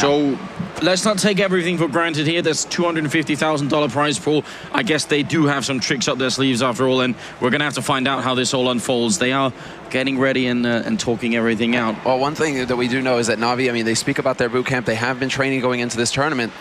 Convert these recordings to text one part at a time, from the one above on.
So let's not take everything for granted here. There's $250,000 prize pool. I guess they do have some tricks up their sleeves after all, and we're going to have to find out how this all unfolds. They are getting ready and talking everything out. Well, one thing that we do know is that Na'Vi, I mean, they speak about their boot camp. They have been training going into this tournament.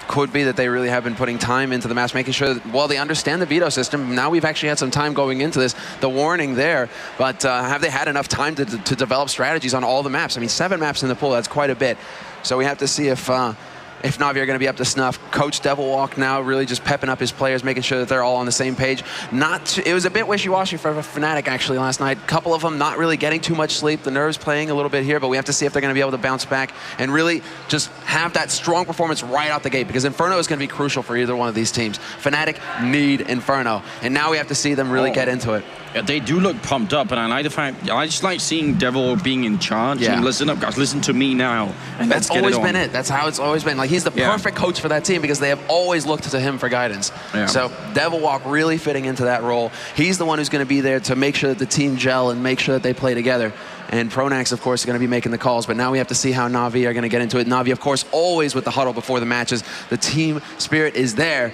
Could be that they really have been putting time into the maps, making sure that, well, they understand the veto system. Now we've actually had some time going into this, the warning there, but have they had enough time to develop strategies on all the maps? I mean, 7 maps in the pool, that's quite a bit. So we have to see if Na'Vi are going to be up to snuff. Coach Devilwalk now really just pepping up his players, making sure that they're all on the same page. It was a bit wishy-washy for Fnatic actually last night. A couple of them not really getting too much sleep. The nerves playing a little bit here, but we have to see if they're going to be able to bounce back and really just have that strong performance right out the gate, because Inferno is going to be crucial for either one of these teams. Fnatic need Inferno, and now we have to see them really get into it. Yeah, they do look pumped up, and I like the fact, I just like seeing Devil being in charge. Yeah. And listen up, guys, listen to me now. And that's always been it. That's how it's always been. Like, he's the perfect coach for that team because they have always looked to him for guidance. Yeah. So Devilwalk really fitting into that role. He's the one who's going to be there to make sure that the team gel and make sure that they play together. And Pronax, of course, is going to be making the calls, but now we have to see how Na'Vi are going to get into it. Na'Vi, of course, always with the huddle before the matches. The team spirit is there.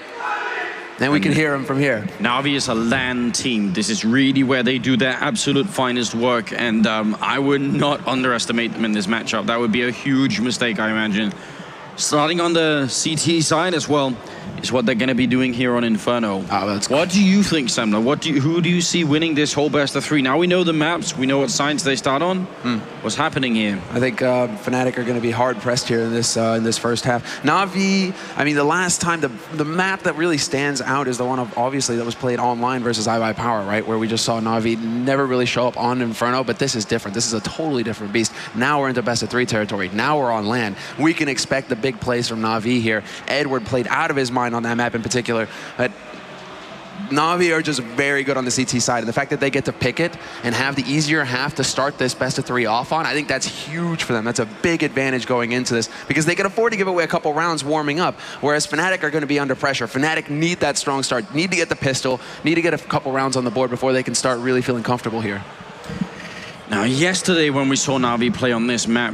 And we can hear them from here. Na'Vi is a LAN team. This is really where they do their absolute finest work, and I would not underestimate them in this matchup. That would be a huge mistake, I imagine. Starting on the CT side as well is what they're going to be doing here on Inferno. What do you think, Samler? Who do you see winning this whole best of 3? Now we know the maps, we know what sides they start on. What's happening here? I think Fnatic are going to be hard pressed here in this first half. Na'Vi, I mean, the last time the map that really stands out is the one obviously that was played online versus iBuyPower, right? Where we just saw Na'Vi never really show up on Inferno, but this is different. This is a totally different beast. Now we're into best of 3 territory. Now we're on land. We can expect the big plays from Na'Vi here. Edward played out of his mind on that map in particular. But Na'Vi are just very good on the CT side, and the fact that they get to pick it and have the easier half to start this best of 3 off on, I think that's huge for them. That's a big advantage going into this, because they can afford to give away a couple rounds warming up, whereas Fnatic are going to be under pressure. Fnatic need that strong start, need to get the pistol, need to get a couple rounds on the board before they can start really feeling comfortable here. Now, yesterday when we saw Na'Vi play on this map,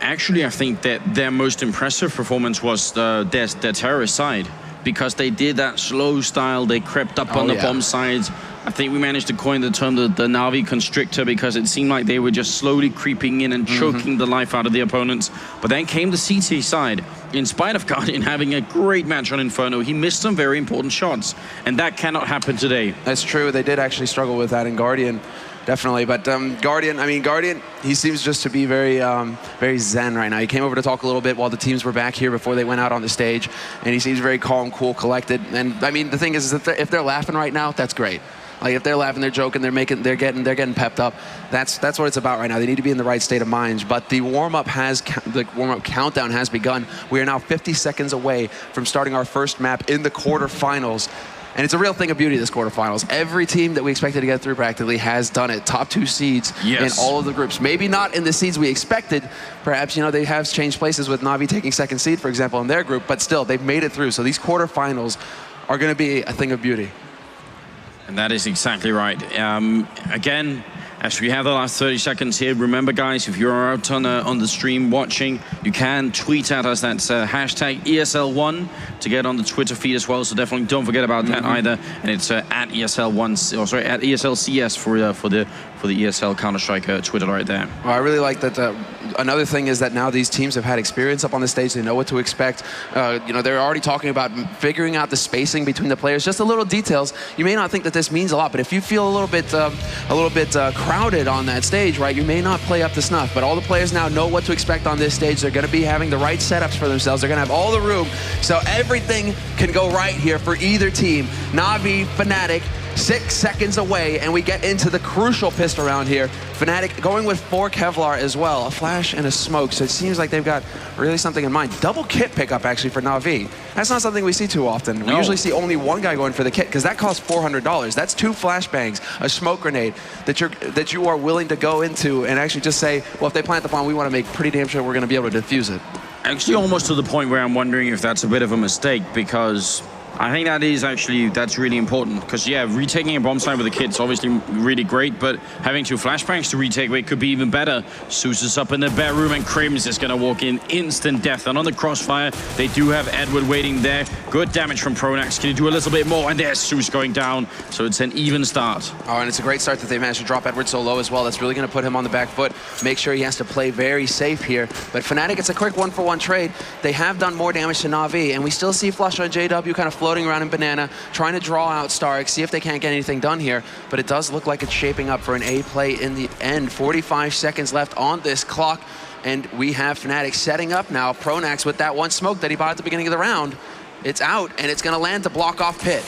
actually I think that their most impressive performance was their terrorist side, because they did that slow style, they crept up on the bomb sides. I think we managed to coin the term the Na'Vi Constrictor, because it seemed like they were just slowly creeping in and choking the life out of the opponents. But then came the CT side. In spite of Guardian having a great match on Inferno, he missed some very important shots, and that cannot happen today. That's true. They did actually struggle with that in Guardian. Definitely, but Guardian, he seems just to be very zen right now. He came over to talk a little bit while the teams were back here before they went out on the stage, and he seems very calm, cool, collected. And I mean, the thing is that if they're laughing right now, that's great. Like, if they're laughing, they're joking, they're getting pepped up. That's what it's about right now. They need to be in the right state of mind. But the warm-up countdown has begun. We are now 50 seconds away from starting our first map in the quarterfinals. And it's a real thing of beauty, this quarterfinals. Every team that we expected to get through practically has done it. Top 2 seeds in all of the groups. Maybe not in the seeds we expected. Perhaps, you know, they have changed places with Na'Vi taking 2nd seed, for example, in their group. But still, they've made it through. So these quarterfinals are going to be a thing of beauty. And that is exactly right. Again, as we have the last 30 seconds here, remember, guys, if you're out on the stream watching, you can tweet at us. That's hashtag ESL1 to get on the Twitter feed as well. So definitely don't forget about that either. And it's at ESL1, or sorry, at ESLCS for the ESL Counter-Strike Twitter right there. Well, I really like that. Another thing is that now these teams have had experience up on the stage. They know what to expect. You know, they're already talking about figuring out the spacing between the players. Just the little details. You may not think that this means a lot, but if you feel a little bit crowded on that stage, right, you may not play up to snuff. But all the players now know what to expect on this stage. They're going to be having the right setups for themselves. They're going to have all the room. So everything can go right here for either team. Na'Vi, Fnatic, 6 seconds away, and we get into the crucial pistol round here. Fnatic going with 4 Kevlar as well, a flash and a smoke, so it seems like they've got really something in mind. Double kit pickup actually for Na'Vi. That's not something we see too often. We usually see only one guy going for the kit, because that costs $400. That's 2 flashbangs, a smoke grenade that you are willing to go into and actually just say, well, if they plant the bomb, we want to make pretty damn sure we're going to be able to defuse it. Actually, almost to the point where I'm wondering if that's a bit of a mistake, because I think that's really important because, yeah, retaking a bomb site with the kit's obviously really great, but having 2 flashbangs to retake it could be even better. Zeus is up in the bedroom and Crims is going to walk in, instant death. And on the crossfire, they do have Edward waiting there. Good damage from Pronax. Can he do a little bit more? And there's Zeus going down, so it's an even start. Oh, and it's a great start that they managed to drop Edward so low as well. That's really going to put him on the back foot. Make sure he has to play very safe here. But Fnatic, it's a quick 1-for-1 trade. They have done more damage to Na'Vi, and we still see Flush on JW kind of floating around in Banana, trying to draw out Stark, see if they can't get anything done here. But it does look like it's shaping up for an A play in the end. 45 seconds left on this clock, and we have Fnatic setting up now. Pronax with that one smoke that he bought at the beginning of the round. It's out, and it's going to land to block off Pit.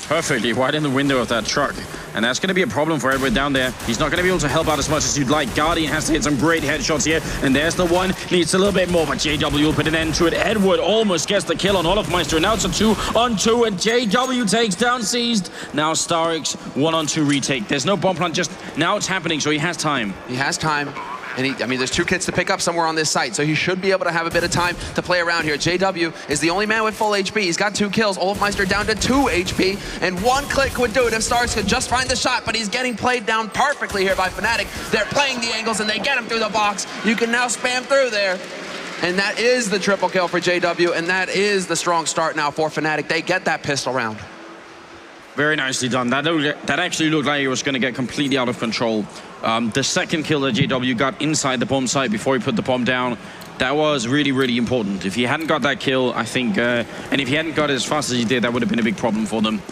Perfectly right in the window of that truck. And that's going to be a problem for Edward down there. He's not going to be able to help out as much as you'd like. Guardian has to hit some great headshots here. And there's the one. Needs a little bit more, but JW will put an end to it. Edward almost gets the kill on Olofmeister. Now it's a 2-on-2, and JW takes down Seized. Now Starix 1-on-2 retake. There's no bomb plant, just now it's happening, so he has time. He has time. And I mean, there's 2 kits to pick up somewhere on this site, so he should be able to have a bit of time to play around here. JW is the only man with full HP. He's got 2 kills. Olofmeister down to 2 HP, and 1 click would do it if Stars could just find the shot, but he's getting played down perfectly here by Fnatic. They're playing the angles, and they get him through the box. You can now spam through there. And that is the triple kill for JW, and that is the strong start now for Fnatic. They get that pistol round. Very nicely done. That actually looked like it was going to get completely out of control. The second kill that JW got inside the bomb site before he put the bomb down, that was really, really important. If he hadn't got that kill, I think, and if he hadn't got it as fast as he did, that would have been a big problem for them.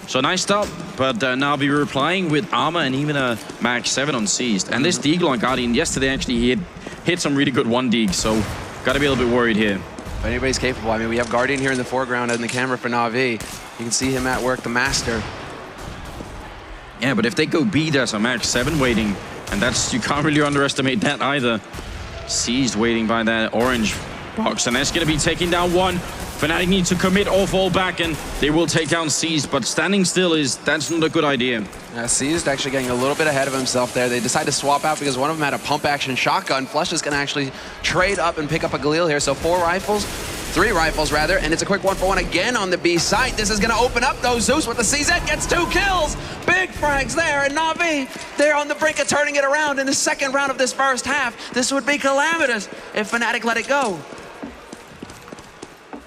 So nice start, but Na'Vi replying with armor and even a Max 7 on Seized. And this Deagle on Guardian, yesterday actually he had hit some really good 1-Deag, so got to be a little bit worried here. If anybody's capable, I mean, we have Guardian here in the foreground and the camera for Na'Vi. You can see him at work, the master. Yeah, but if they go B, there's a Max 7 waiting, and that's, you can't really underestimate that either. Seized waiting by that orange box, and that's going to be taking down 1. Fnatic need to commit or fall back, and they will take down Seized, but standing still that's not a good idea. Yeah, Seized actually getting a little bit ahead of himself there. They decide to swap out because one of them had a pump action shotgun. Flush is going to actually trade up and pick up a Galil here, so 3 rifles rather, and it's a quick 1-for-1 again on the B site. This is going to open up though. Zeus with the CZ gets 2 kills. Big frags there, and Na'Vi, they're on the brink of turning it around in the second round of this first half. This would be calamitous if Fnatic let it go.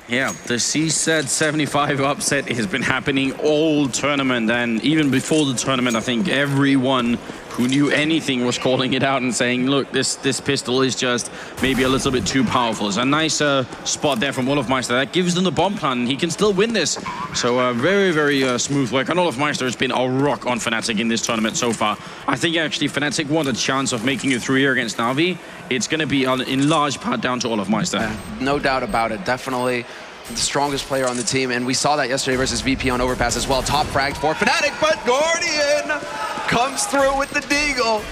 Yeah, the CZ 75 upset has been happening all tournament, and even before the tournament, I think everyone who knew anything was calling it out and saying, look, this pistol is just maybe a little bit too powerful. It's a nice spot there from Olofmeister. That gives them the bomb plan, and he can still win this. So very, very smooth work. And Olofmeister has been a rock on Fnatic in this tournament so far. I think actually Fnatic want a chance of making it through here against Na'Vi. It's going to be in large part down to Olofmeister. Yeah, no doubt about it. Definitely the strongest player on the team, and we saw that yesterday versus VP on Overpass as well. Top fragged for Fnatic, but Guardian comes through with the Deagle.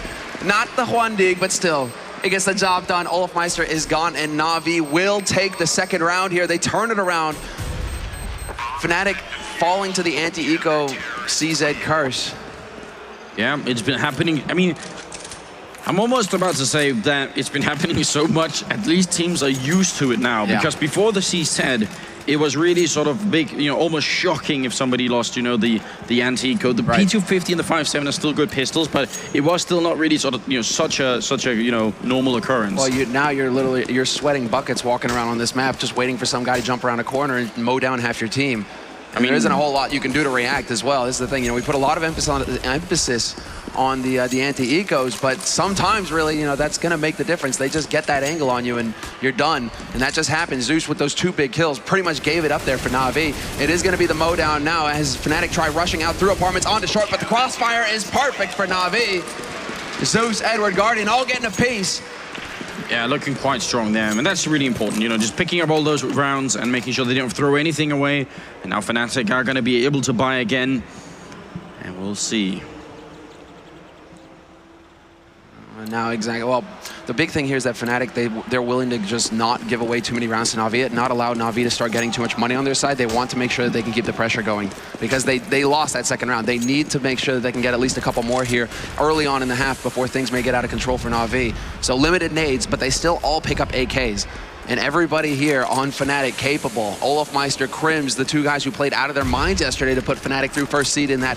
Not the 1-Deag, but still, it gets the job done. Olofmeister is gone, and Na'Vi will take the second round here. They turn it around. Fnatic falling to the anti-eco CZ curse. Yeah, it's been happening. I mean, I'm almost about to say that it's been happening so much, at least teams are used to it now. Yeah. Because before the CZ, it was really sort of big, almost shocking if somebody lost, the anti-eco. The P250 and the 5.7 are still good pistols, but it was still not really sort of, such a normal occurrence. Well, now you're sweating buckets walking around on this map, just waiting for some guy to jump around a corner and mow down half your team. I mean, there isn't a whole lot you can do to react as well. This is the thing, we put a lot of emphasis on the anti-ecos, but sometimes really, that's going to make the difference. They just get that angle on you and you're done. And that just happened. Zeus with those 2 big kills pretty much gave it up there for Na'Vi. It is going to be the mow down now as Fnatic try rushing out through apartments onto short, but the crossfire is perfect for Na'Vi. Zeus, Edward, Guardian all getting a piece. Yeah, looking quite strong there, and that's really important, just picking up all those rounds and making sure they don't throw anything away. And now Fnatic are going to be able to buy again, and we'll see. Now, exactly. Well, the big thing here is that Fnatic, they're willing to just not give away too many rounds to Na'Vi, not allow Na'Vi to start getting too much money on their side. They want to make sure that they can keep the pressure going because they lost that second round. They need to make sure that they can get at least a couple more here early on in the half before things may get out of control for Na'Vi. So limited nades, but they still all pick up AKs. and everybody here on Fnatic capable. Olofmeister, Crims, the two guys who played out of their minds yesterday to put Fnatic through first seed in that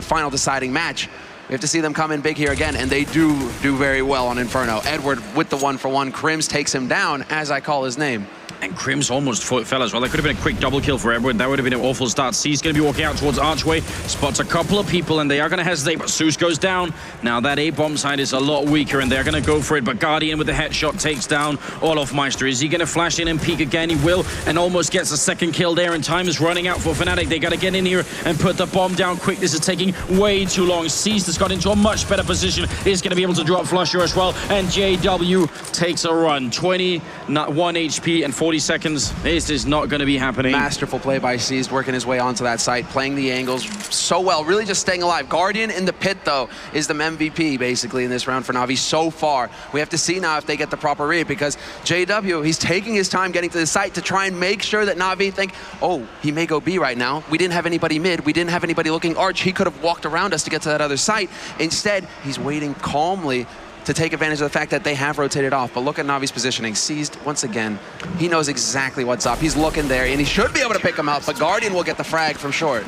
final deciding match. We have to see them come in big here again, and they do very well on Inferno. Edward with the 1-for-1. Crims takes him down, as I call his name. And Crims almost fell as well. That could have been a quick double kill for Edward. That would have been an awful start. C's going to be walking out towards Archway. Spots a couple of people, and they are going to hesitate, but Zeus goes down. Now that A-bomb side is a lot weaker, and they're going to go for it, but Guardian with the headshot takes down Olofmeister. Is he going to flash in and peek again? He will, and almost gets a second kill there, and time is running out for Fnatic. They got to get in here and put the bomb down quick. This is taking way too long. C's has got into a much better position. Is going to be able to drop Flusher as well, and JW takes a run. 21 HP and 40 seconds. This is not going to be happening. Masterful play by Seized, working his way onto that site, playing the angles so well, really just staying alive. Guardian in the pit, though, is the MVP, basically, in this round for Na'Vi so far. We have to see now if they get the proper read, because JW, he's taking his time getting to the site to try and make sure that Na'Vi think, oh, he may go B right now. We didn't have anybody mid. We didn't have anybody looking arch. He could have walked around us to get to that other site. Instead, he's waiting calmly to take advantage of the fact that they have rotated off. But look at Na'Vi's positioning. Seized, once again, he knows exactly what's up. He's looking there, and he should be able to pick him out, but Guardian will get the frag from short.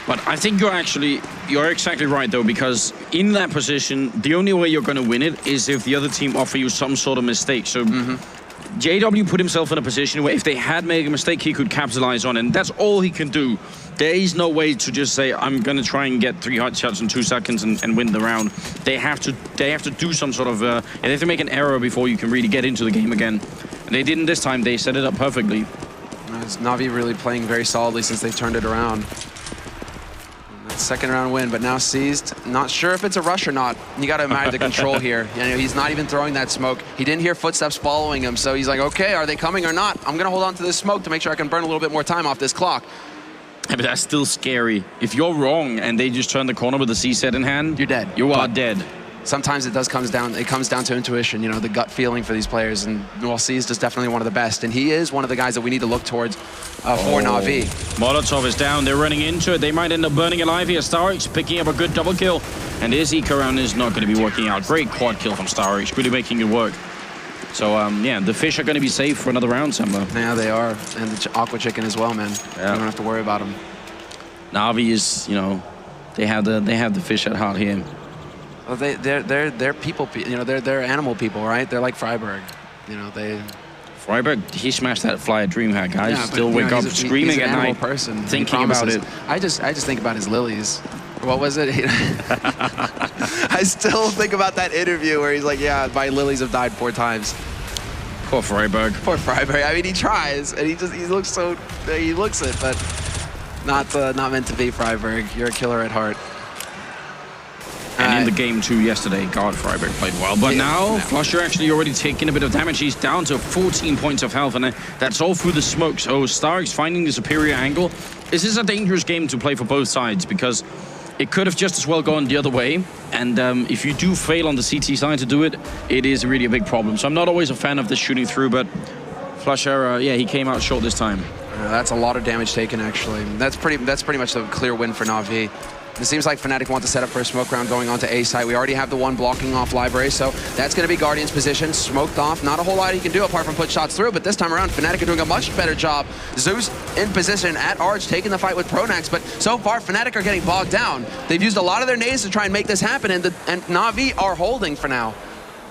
But I think you're exactly right, though, because in that position, the only way you're going to win it is if the other team offer you some sort of mistake. So JW put himself in a position where if they had made a mistake, he could capitalize on it, and that's all he can do. There is no way to just say, I'm going to try and get 3 hot shots in 2 seconds and win the round. They have to do some sort of, they have to make an error before you can really get into the game again. And they didn't this time. They set it up perfectly. Na'Vi really playing very solidly since they turned it around. Second round win, but now Seized. Not sure if it's a rush or not. You got to admire the control here. You know, he's not even throwing that smoke. He didn't hear footsteps following him, so he's like, okay, are they coming or not? I'm going to hold on to this smoke to make sure I can burn a little bit more time off this clock. Yeah, but that's still scary. If you're wrong and they just turn the corner with the C set in hand, you're dead. You are dead. Sometimes it comes down to intuition, you know, the gut feeling for these players, and well, Seized is definitely one of the best, and he is one of the guys that we need to look towards for Na'Vi. Molotov is down, they're running into it, they might end up burning alive here. Starix picking up a good double kill, and his eco round is not going to be working out. Great quad kill from Starix, really making it work. So, yeah, the fish are going to be safe for another round, Samba. Yeah, they are, and the Aqua Chicken as well, man. Yeah. You don't have to worry about them. Na'Vi is, you know, they have the fish at heart here. Well, they're people, you know, they're animal people, right? They're like Freiburg, you know, they... Freiburg, he smashed that Flyer DreamHack, guys. Yeah, still wake up screaming at night, person. Thinking about it. I just think about his lilies. What was it? I still think about that interview where he's like, yeah, my lilies have died 4 times. Poor Freiburg. Poor Freiburg. I mean, he tries, and he looks it, but not meant to be, Freiburg. You're a killer at heart. And in the game too yesterday, God, Freiburg played well. But now, Flusher actually already taking a bit of damage. He's down to 14 points of health, and that's all through the smoke. So Starix finding the superior angle. This is a dangerous game to play for both sides, because it could have just as well gone the other way. And if you do fail on the CT side to do it, it is really a big problem. So I'm not always a fan of this shooting through, but Flusher, yeah, he came out short this time. That's a lot of damage taken, actually. That's pretty much a clear win for Na'Vi. It seems like Fnatic want to set up for a smoke round going on to A site. We already have the one blocking off library, so that's going to be Guardian's position. Smoked off. Not a whole lot he can do apart from put shots through, but this time around, Fnatic are doing a much better job. Zeus in position at Arch, taking the fight with Pronax, but so far, Fnatic are getting bogged down. They've used a lot of their nades to try and make this happen, and Na'Vi are holding for now.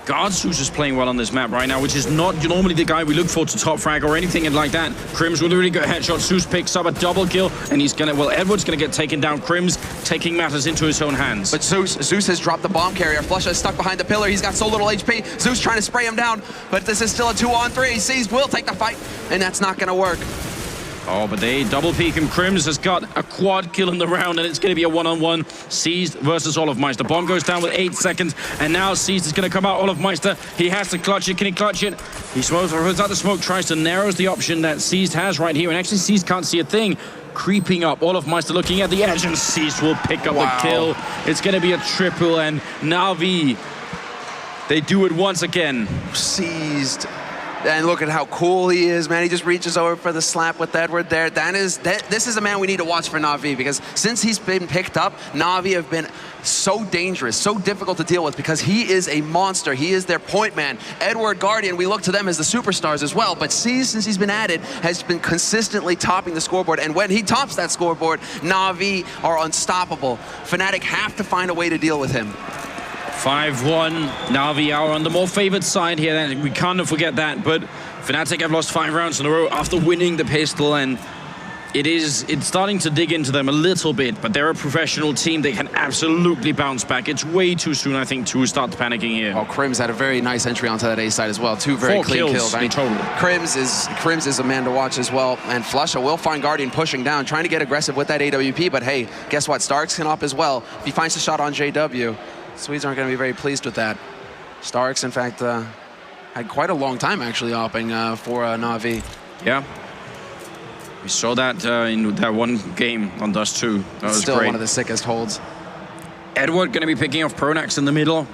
God, Zeus is playing well on this map right now, which is not normally the guy we look for to top frag or anything like that. Crims with a really good headshot. Zeus picks up a double kill, and he's gonna, well, Edward's gonna get taken down. Crims taking matters into his own hands. But Zeus has dropped the bomb carrier. Flusha is stuck behind the pillar. He's got so little HP. Zeus trying to spray him down, but this is still a 2-on-3. Seized will take the fight, and that's not gonna work. Oh, but they double peek him. Crims has got a quad kill in the round, and it's going to be a 1-on-1. Seized versus Olofmeister. Bomb goes down with 8 seconds, and now Seized is going to come out. Olofmeister, he has to clutch it. Can he clutch it? He throws out the smoke, tries to narrows the option that Seized has right here, and actually Seized can't see a thing. Creeping up, Olofmeister looking at the edge, and Seized will pick up the kill. It's going to be a triple, and Na'Vi, they do it once again. Seized And look at how cool he is, man. He just reaches over for the slap with Edward there. This is a man we need to watch for Na'Vi, because since he's been picked up, Na'Vi have been so dangerous, so difficult to deal with, because he is a monster. He is their point man. Edward, Guardian, we look to them as the superstars as well, but C's, since he's been added, has been consistently topping the scoreboard, and when he tops that scoreboard, Na'Vi are unstoppable. Fnatic have to find a way to deal with him. 5-1, Na'Vi are on the more favored side here. We can't forget that, but Fnatic have lost 5 rounds in a row after winning the pistol, and it's starting to dig into them a little bit, but they're a professional team. They can absolutely bounce back. It's way too soon, I think, to start panicking here. Oh, Crims had a very nice entry onto that A side as well. 2 very 4 clean kills. in total. Crims is a man to watch as well. And Flusha will find Guardian pushing down, trying to get aggressive with that AWP, but hey, guess what? Starks can up as well. If he finds the shot on JW, Swedes aren't going to be very pleased with that. Starks, in fact, had quite a long time actually opping for Na'Vi. Yeah. We saw that in that one game on Dust 2. That was still great. One of the sickest holds. Edward going to be picking off Pronax in the middle.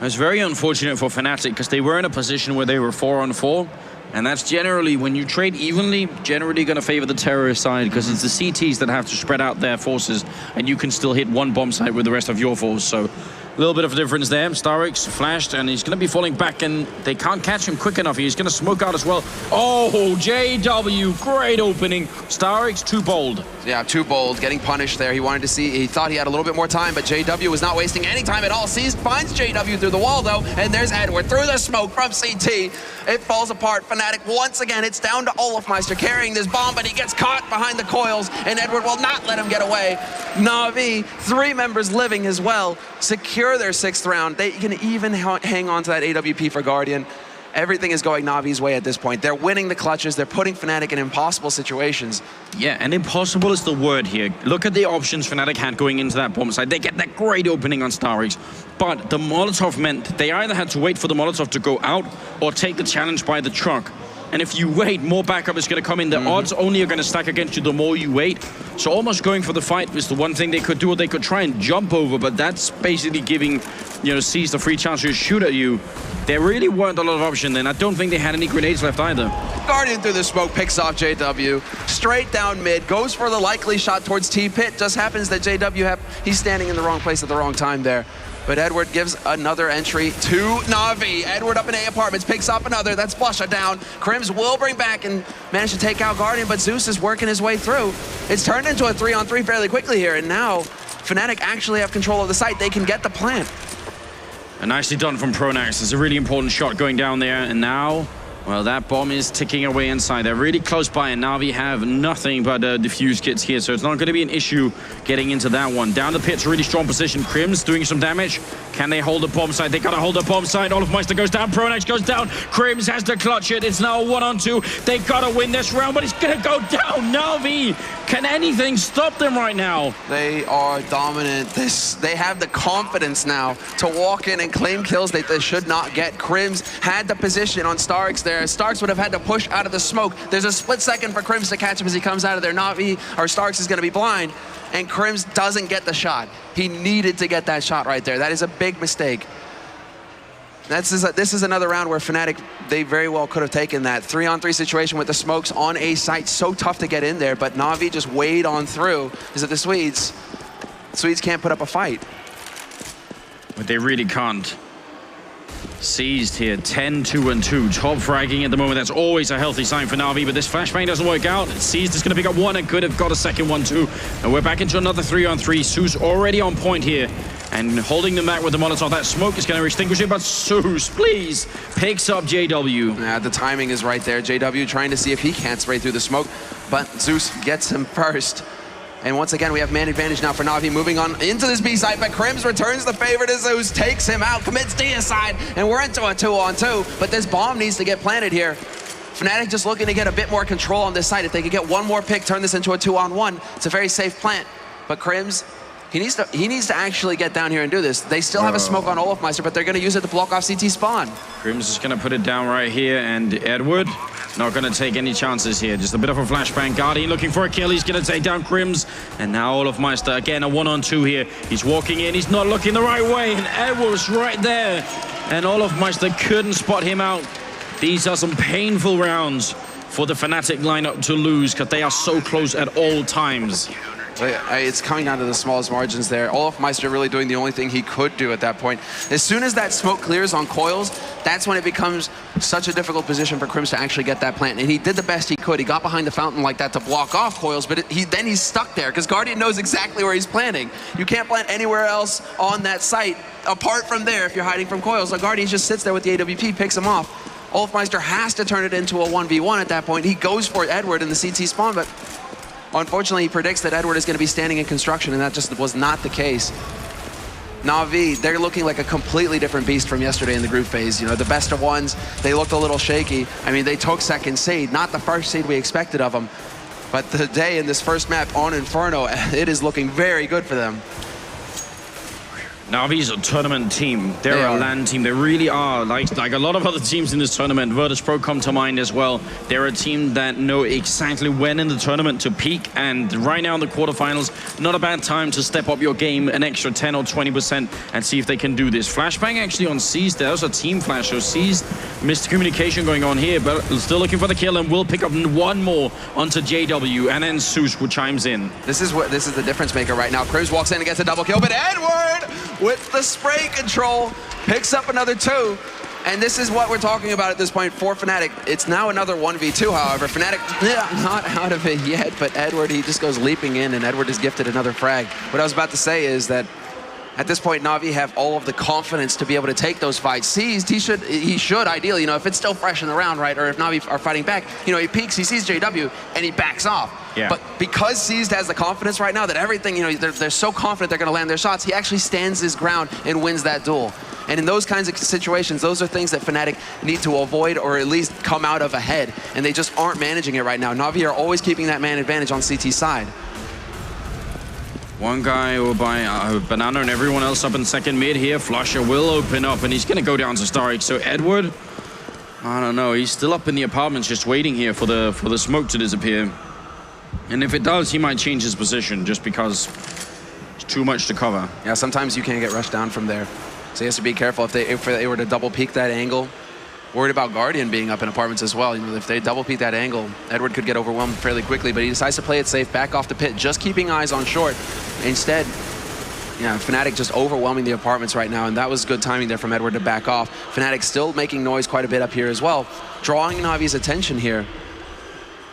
It's very unfortunate for Fnatic, because they were in a position where they were 4-on-4. And that's generally, when you trade evenly, generally going to favor the terrorist side, because it's the CTs that have to spread out their forces, and you can still hit one bomb site with the rest of your force. So a little bit of a difference there. Starix flashed, and he's going to be falling back, and they can't catch him quick enough. He's going to smoke out as well. Oh, JW, great opening. Starix, too bold. Yeah, too bold, getting punished there. He wanted to see, he thought he had a little bit more time, but JW was not wasting any time at all. Sees, finds JW through the wall though, and there's Edward through the smoke from CT. It falls apart. Fnatic once again, it's down to Olafmeister carrying this bomb, but he gets caught behind the coils, and Edward will not let him get away. Na'Vi, 3 members living as well, secure their 6th round. They can even hang on to that AWP for Guardian. Everything is going Na'Vi's way at this point. They're winning the clutches. They're putting Fnatic in impossible situations. Yeah, and impossible is the word here. Look at the options Fnatic had going into that bomb site. They get that great opening on Starix, but the Molotov meant they either had to wait for the Molotov to go out or take the challenge by the truck. And if you wait, more backup is going to come in. The odds only are going to stack against you the more you wait. So almost going for the fight was the one thing they could do, or they could try and jump over, but that's basically giving, C's the free chance to shoot at you. There really weren't a lot of options, and I don't think they had any grenades left either. Guardian through the smoke, picks off JW. Straight down mid, goes for the likely shot towards T-Pit. Just happens that JW, he's standing in the wrong place at the wrong time there. But Edward gives another entry to Na'Vi. Edward up in A apartments, picks up another. That's Flusha down. Crims will bring back and manage to take out Guardian, but Zeus is working his way through. It's turned into a 3-on-3 fairly quickly here, and now Fnatic actually have control of the site. They can get the plant. And nicely done from Pronax. It's a really important shot going down there, and now, well, that bomb is ticking away inside. They're really close by, and Na'Vi have nothing but defuse kits here, so it's not going to be an issue getting into that one. Down the pit's really strong position. Crims doing some damage. Can they hold the bomb site? They got to hold the bomb site. Olafmeister goes down. Pronax goes down. Crims has to clutch it. It's now a 1-on-2. They got to win this round, but it's going to go down. Na'Vi, can anything stop them right now? They are dominant. They have the confidence now to walk in and claim kills that they should not get. Crims had the position on Starks there. Starks would have had to push out of the smoke. There's a split second for Crims to catch him as he comes out of there. Na'Vi, or Starks is going to be blind, and Crims doesn't get the shot. He needed to get that shot right there. That is a big mistake. This is another round where Fnatic, they very well could have taken that 3-on-3 situation with the smokes on A site. So tough to get in there, but Na'Vi just weighed on through. Is it the Swedes? The Swedes can't put up a fight. But they really can't. Seized here, 10-2-2. Top fragging at the moment. That's always a healthy sign for Na'Vi, but this flashbang doesn't work out. Seized is going to pick up one and could have got a second one too. And we're back into another 3-on-3. Su's already on point here and holding them back with the Molotov. That smoke is going to extinguish it, but Zeus, please, picks up JW. Yeah, the timing is right there. JW trying to see if he can't spray through the smoke, but Zeus gets him first. And once again, we have man advantage now for Na'Vi moving on into this B site, but Crims returns the favor to Zeus, takes him out, commits deicide, and we're into a 2-on-2, but this bomb needs to get planted here. Fnatic just looking to get a bit more control on this site. If they could get one more pick, turn this into a 2-on-1, it's a very safe plant. But Crims, he needs to actually get down here and do this. They still have a smoke on Olafmeister, but they're going to use it to block off CT spawn. Crims is going to put it down right here, and Edward not going to take any chances here. Just a bit of a flashbang. Guardian looking for a kill. He's going to take down Crims, and now Olafmeister again, a 1-on-2 here. He's walking in. He's not looking the right way, and Edward's right there, and Olafmeister couldn't spot him out. These are some painful rounds for the Fnatic lineup to lose because they are so close at all times. It's coming down to the smallest margins there. Meister really doing the only thing he could do at that point. As soon as that smoke clears on coils, that's when it becomes such a difficult position for Crims to actually get that plant. And he did the best he could. He got behind the fountain like that to block off coils, but then he's stuck there because Guardian knows exactly where he's planting. You can't plant anywhere else on that site apart from there if you're hiding from coils. So Guardian just sits there with the AWP, picks him off. Meister has to turn it into a 1v1 at that point. He goes for Edward in the CT spawn, but unfortunately, he predicts that Edward is going to be standing in construction, and that just was not the case. Na'Vi, they're looking like a completely different beast from yesterday in the group phase. You know, the best of ones, they looked a little shaky. I mean, they took second seed, not the first seed we expected of them. But today in this first map on Inferno, it is looking very good for them. Na'Vi's a tournament team. They're a LAN team. They really are. Like a lot of other teams in this tournament, Virtus Pro come to mind as well. They're a team that know exactly when in the tournament to peak. And right now in the quarterfinals, not a bad time to step up your game an extra 10 or 20% and see if they can do this. Flashbang actually on Seized. There's a team flash. So Seized, missed communication going on here, but still looking for the kill and will pick up one more onto JW. And then Zeus, who chimes in. This is the difference maker right now. Crims walks in and gets a double kill, but Edward, with the spray control, picks up another 2. And this is what we're talking about at this point for Fnatic. It's now another 1v2, however. Fnatic, not out of it yet, but Edward, he just goes leaping in, and Edward is gifted another frag. What I was about to say is that at this point, Na'Vi have all of the confidence to be able to take those fights. Seized, he should ideally, you know, if it's still fresh in the round, right, or if Na'Vi are fighting back, you know, he peeks, he sees JW, and he backs off. Yeah. But because Seized has the confidence right now that everything, you know, they're so confident they're going to land their shots, he actually stands his ground and wins that duel. And in those kinds of situations, those are things that Fnatic need to avoid or at least come out of ahead. And they just aren't managing it right now. Na'Vi are always keeping that man advantage on CT side. One guy over by Banana and everyone else up in second mid here. Flusher will open up and he's going to go down to Starix. So Edward, I don't know, he's still up in the apartments just waiting here for the smoke to disappear. And if it does, he might change his position just because it's too much to cover. Yeah, sometimes you can't get rushed down from there. So he has to be careful if they were to double peek that angle. Worried about Guardian being up in apartments as well. You know, if they double peek that angle, Edward could get overwhelmed fairly quickly, but he decides to play it safe, back off the pit, just keeping eyes on short. Instead, yeah, Fnatic just overwhelming the apartments right now, and that was good timing there from Edward to back off. Fnatic still making noise quite a bit up here as well, drawing Na'Vi's attention here.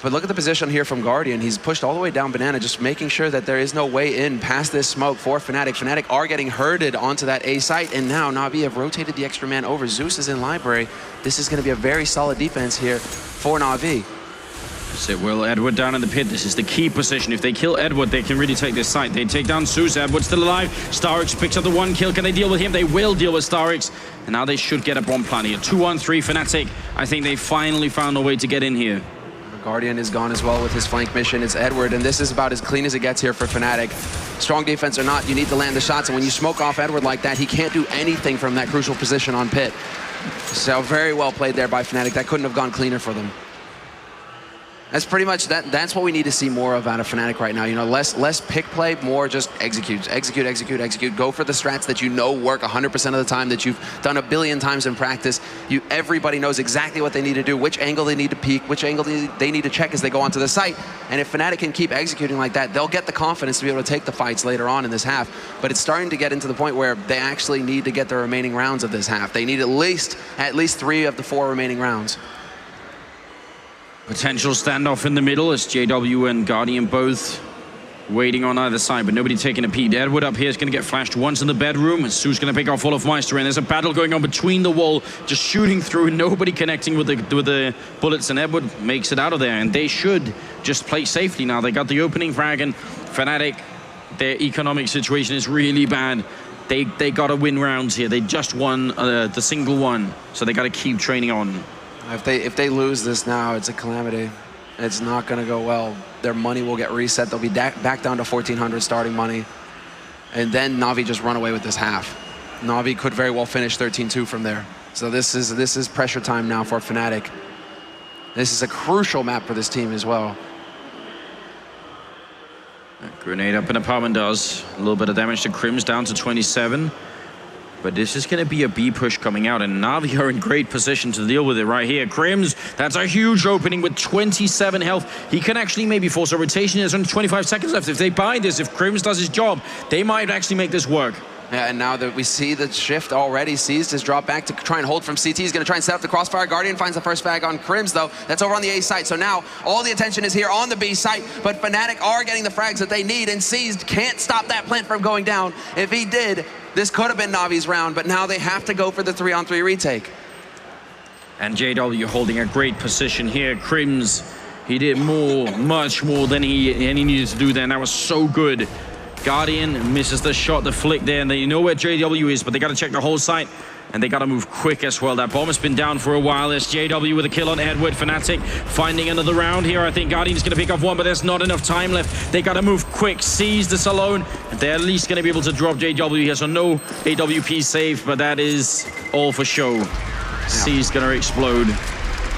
But look at the position here from Guardian. He's pushed all the way down Banana, just making sure that there is no way in past this smoke for Fnatic. Fnatic are getting herded onto that A site, and now Na'Vi have rotated the extra man over. Zeus is in Library. This is going to be a very solid defense here for Na'Vi. So, well, Edward down in the pit. This is the key position. If they kill Edward, they can really take this site. They take down Zeus. Edward's still alive. Starix picks up the 1 kill. Can they deal with him? They will deal with Starix. And now they should get up one plan here. 2-1-3 Fnatic. I think they finally found a way to get in here. Guardian is gone as well with his flank mission. It's Edward, and this is about as clean as it gets here for Fnatic. Strong defense or not, you need to land the shots, and when you smoke off Edward like that, he can't do anything from that crucial position on pit. So very well played there by Fnatic. That couldn't have gone cleaner for them. That's pretty much that's what we need to see more of out of Fnatic right now. You know, less pick play, more just execute. Go for the strats that you know work 100% of the time, that you've done a billion times in practice. Everybody knows exactly what they need to do, which angle they need to peek, which angle they need to check as they go onto the site. And if Fnatic can keep executing like that, they'll get the confidence to be able to take the fights later on in this half. But it's starting to get into the point where they actually need to get the remaining rounds of this half. They need at least 3 of the 4 remaining rounds. Potential standoff in the middle as JW and Guardian both waiting on either side, but nobody taking a peek. Edward up here is going to get flashed once in the bedroom, and Sue's going to pick off Meister, and there's a battle going on between the wall, just shooting through, nobody connecting with the bullets, and Edward makes it out of there, and they should just play safely now. They got the opening frag, and Fnatic, their economic situation is really bad. They got to win rounds here. They just won the single one, so they got to keep training on. If they lose this now, it's a calamity. It's not going to go well. Their money will get reset. They'll be back down to 1,400 starting money. And then Na'Vi just run away with this half. Na'Vi could very well finish 13-2 from there. So this is pressure time now for Fnatic. This is a crucial map for this team as well. Grenade up in apartment does a little bit of damage to Crims, down to 27. But this is going to be a B push coming out, and Na'Vi are in great position to deal with it right here. Crims, that's a huge opening with 27 health. He can actually maybe force a rotation. There's only 25 seconds left. If they buy this, if Crims does his job, they might actually make this work. Yeah, and now that we see the shift already, Seized has dropped back to try and hold from CT. He's going to try and set up the crossfire. Guardian finds the first frag on Crims, though. That's over on the A site. So now all the attention is here on the B site, but Fnatic are getting the frags that they need, and Seized can't stop that plant from going down. If he did, this could have been Navi's round, but now they have to go for the 3-on-3 retake. And JW holding a great position here. Crims, he did much more than he needed to do there, and that was so good. Guardian misses the shot, the flick there, and they know where JW is, but they got to check the whole site, and they got to move quick as well. That bomb has been down for a while. There's JW with a kill on Edward. Fnatic finding another round here. I think Guardian is going to pick off one, but there's not enough time left. They got to move quick. Seize this alone. They're at least going to be able to drop JW here, so no AWP safe, but that is all for show. Yeah. Seize going to explode.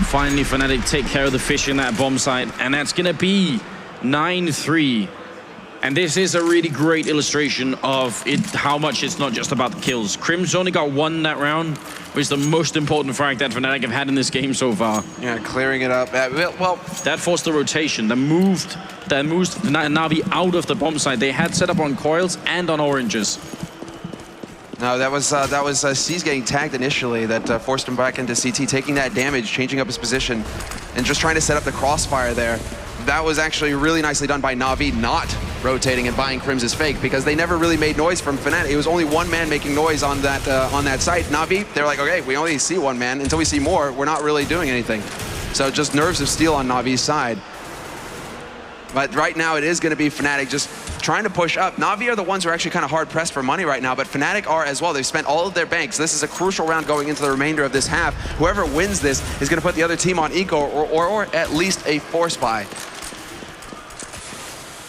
Finally, Fnatic take care of the fish in that bomb site, and that's going to be 9-3. And this is a really great illustration of it, how much it's not just about the kills. Crims only got one that round, which is the most important frag that Fnatic have had in this game so far. Yeah, clearing it up. Well, that forced the rotation. That moves Na'Vi out of the bomb site. They had set up on coils and on oranges. No, that was C's getting tagged initially that forced him back into CT, taking that damage, changing up his position, and just trying to set up the crossfire there. That was actually really nicely done by Na'Vi, not rotating and buying Crims' fake, because they never really made noise from Fnatic. It was only one man making noise on that site. Na'Vi, they're like, okay, we only see one man. Until we see more, we're not really doing anything. So just nerves of steel on Na'Vi's side. But right now it is going to be Fnatic just trying to push up. Na'Vi are the ones who are actually kind of hard pressed for money right now, but Fnatic are as well. They've spent all of their banks. This is a crucial round going into the remainder of this half. Whoever wins this is going to put the other team on eco or at least a force buy.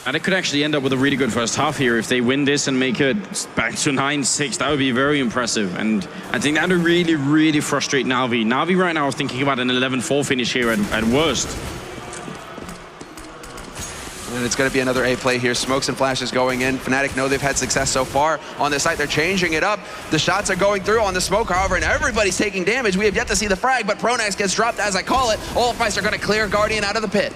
And it could actually end up with a really good first half here. If they win this and make it back to 9-6, that would be very impressive. And I think that would really, really frustrate Na'Vi. Na'Vi right now is thinking about an 11-4 finish here at worst. And it's going to be another A play here. Smokes and flashes going in. Fnatic know they've had success so far on this site. They're changing it up. The shots are going through on the smoke, however, and everybody's taking damage. We have yet to see the frag, but Pronax gets dropped as I call it. All fights are going to clear Guardian out of the pit.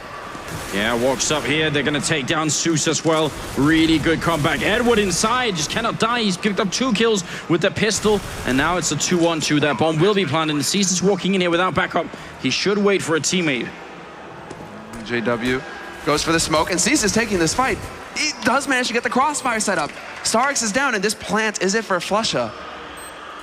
Yeah, walks up here. They're going to take down Zeus as well. Really good comeback. Edward inside, just cannot die. He's picked up 2 kills with the pistol, and now it's a 2-1-2. That bomb will be planted, and Cease is walking in here without backup. He should wait for a teammate. JW goes for the smoke, and Cease is taking this fight. He does manage to get the crossfire set up. Starix is down, and this plant is it for Flusha.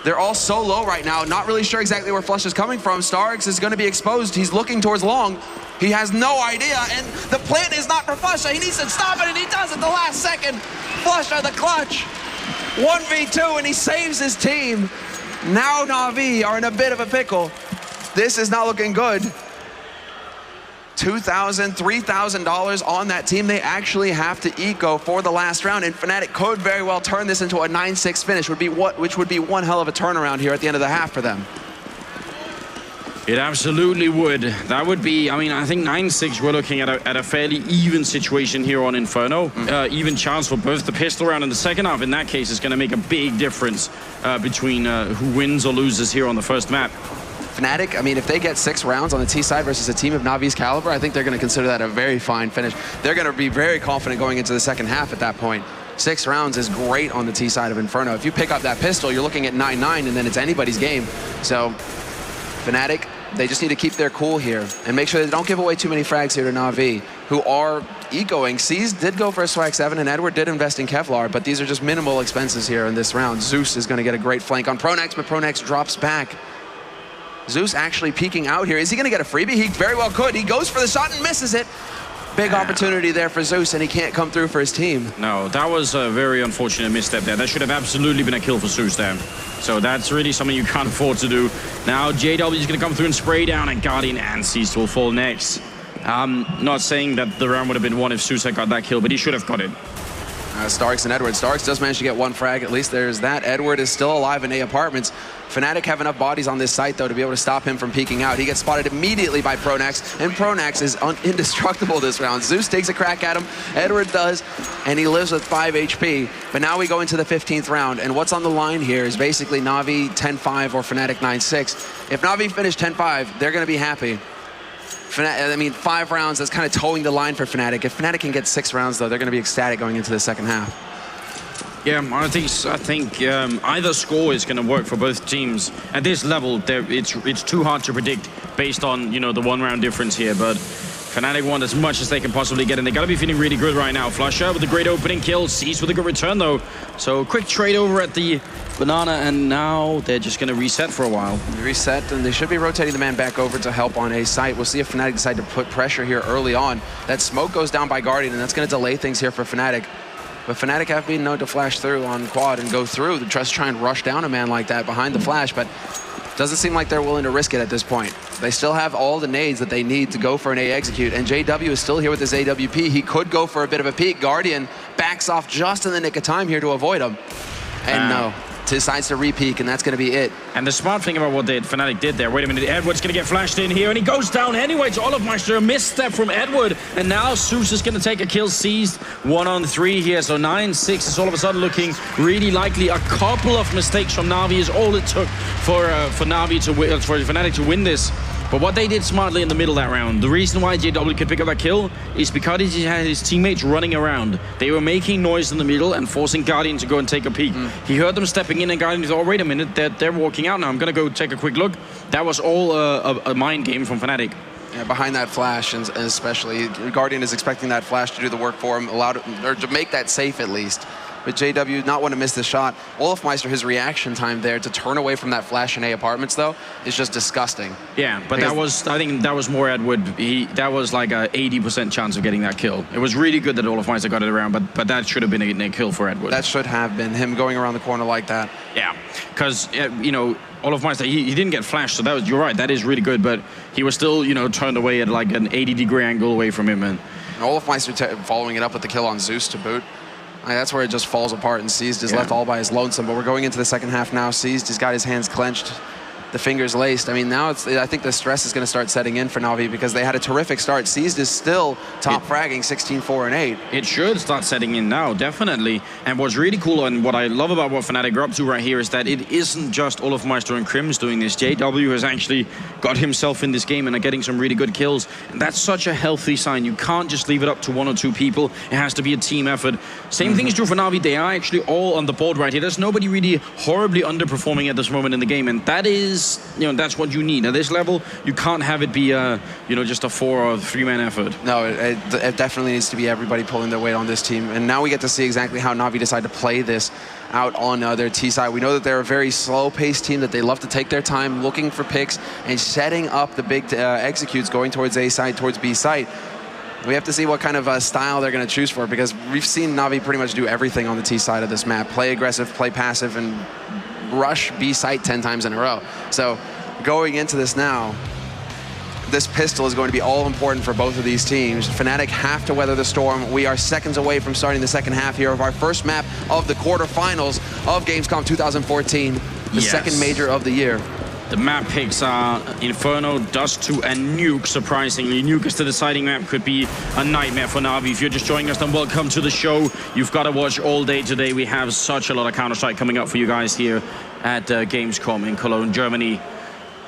They're all so low right now, not really sure exactly where Flush is coming from. Starix is going to be exposed. He's looking towards long. He has no idea, and the plant is not for Flusha. He needs to stop it, and he does at the last second. Flusha, the clutch. 1v2, and he saves his team. Now Na'Vi are in a bit of a pickle. This is not looking good. $2,000, $3,000 on that team. They actually have to eco for the last round, and Fnatic could very well turn this into a 9-6 finish, which would be one hell of a turnaround here at the end of the half for them. It absolutely would. That would be, I mean, I think 9-6, we're looking at a fairly even situation here on Inferno. Even chance for both the pistol round and the second half. In that case, it's going to make a big difference between who wins or loses here on the first map. Fnatic, I mean, if they get 6 rounds on the T side versus a team of Navi's caliber, I think they're going to consider that a very fine finish. They're going to be very confident going into the second half at that point. 6 rounds is great on the T side of Inferno. If you pick up that pistol, you're looking at 9-9, and then it's anybody's game. So Fnatic, they just need to keep their cool here and make sure they don't give away too many frags here to Na'Vi, who are ecoing. C's did go for a Swag 7, and Edward did invest in Kevlar, but these are just minimal expenses here in this round. Zeus is going to get a great flank on Pronax, but Pronax drops back. Zeus actually peeking out here. Is he going to get a freebie? He very well could. He goes for the shot and misses it. Big opportunity there for Zeus, and he can't come through for his team. No, that was a very unfortunate misstep there. That should have absolutely been a kill for Zeus there. So that's really something you can't afford to do. Now JW is going to come through and spray down, and Guardian and Cease will fall next. I'm not saying that the round would have been won if Zeus had got that kill, but he should have got it. Starks and Edward. Starks does manage to get one frag. At least there's that. Edward is still alive in A apartments. Fnatic have enough bodies on this site, though, to be able to stop him from peeking out. He gets spotted immediately by Pronax, and Pronax is indestructible this round. Zeus takes a crack at him, Edward does, and he lives with 5 HP. But now we go into the 15th round, and what's on the line here is basically Na'Vi 10-5 or Fnatic 9-6. If Na'Vi finish 10-5, they're going to be happy. I mean, 5 rounds, that's kind of towing the line for Fnatic. If Fnatic can get 6 rounds, though, they're going to be ecstatic going into the second half. Yeah, I think either score is going to work for both teams. At this level, it's too hard to predict based on, you know, the 1 round difference here. But Fnatic want as much as they can possibly get, and they got to be feeling really good right now. Flusher with a great opening kill, Seized with a good return though. So quick trade over at the Banana, and now they're just going to reset for a while. They reset, and they should be rotating the man back over to help on A site. We'll see if Fnatic decide to put pressure here early on. That smoke goes down by Guardian, and that's going to delay things here for Fnatic. But Fnatic have been known to flash through on quad and go through. They try and rush down a man like that behind the flash, but doesn't seem like they're willing to risk it at this point. They still have all the nades that they need to go for an A execute, and JW is still here with his AWP. He could go for a bit of a peek. Guardian backs off just in the nick of time here to avoid him. And no, decides to re-peek, and that's going to be it. And the smart thing about what Fnatic did there, wait a minute, Edward's going to get flashed in here, and he goes down anyway to Olofmeister. A misstep from Edward, and now Zeus is going to take a kill. Seized 1-on-3 here, so 9-6 is all of a sudden looking really likely. A couple of mistakes from Na'Vi is all it took for Na'Vi to win, for Fnatic to win this. But what they did smartly in the middle of that round, the reason why JW could pick up that kill is because he had his teammates running around. They were making noise in the middle and forcing Guardian to go and take a peek. He heard them stepping in, and Guardian thought, oh, wait a minute, they're walking out now. I'm going to go take a quick look. That was all a mind game from Fnatic. Yeah, behind that flash, and especially, Guardian is expecting that flash to do the work for him, or to make that safe at least. But JW not want to miss the shot. Olofmeister, his reaction time there to turn away from that flash in A apartments, though, is just disgusting. Yeah, but I think that was more Edward. That was like a 80% chance of getting that kill. It was really good that Olofmeister got it around, but that should have been a kill for Edward. That should have been him going around the corner like that. Yeah, because, you know, Olofmeister, he didn't get flashed, so you're right, that is really good, but he was still, you know, turned away at like an 80-degree angle away from him. And Olofmeister following it up with the kill on Zeus to boot. That's where it just falls apart, and Seized is left all by his lonesome. But we're going into the second half now. Seized, he's got his hands clenched, the fingers laced. I mean, now I think the stress is going to start setting in for Na'Vi, because they had a terrific start. Seized is still top fragging 16-4-8. It should start setting in now, definitely. And what's really cool, and what I love about what Fnatic are up to right here, is that it isn't just Olofmeister and Crims doing this. JW has actually got himself in this game and are getting some really good kills. And that's such a healthy sign. You can't just leave it up to 1 or 2 people. It has to be a team effort. Same thing is true for Na'Vi. They are actually all on the board right here. There's nobody really horribly underperforming at this moment in the game, and that is, you know, that's what you need. At this level, you can't have it be you know, just a 4 or 3-man effort. No, it definitely needs to be everybody pulling their weight on this team. And now we get to see exactly how Na'Vi decide to play this out on their T side. We know that they're a very slow-paced team, that they love to take their time looking for picks and setting up the big executes going towards A side, towards B side. We have to see what kind of style they're going to choose for, because we've seen Na'Vi pretty much do everything on the T side of this map. Play aggressive, play passive, and rush B site 10 times in a row. So going into this now, this pistol is going to be all important for both of these teams. Fnatic have to weather the storm. We are seconds away from starting the second half here of our first map of the quarterfinals of Gamescom 2014, the second major of the year. The map picks are Inferno, Dust 2, and Nuke, surprisingly. Nuke is the deciding map, could be a nightmare for Na'Vi. If you're just joining us, then welcome to the show. You've got to watch all day today. We have such a lot of Counter-Strike coming up for you guys here at Gamescom in Cologne, Germany.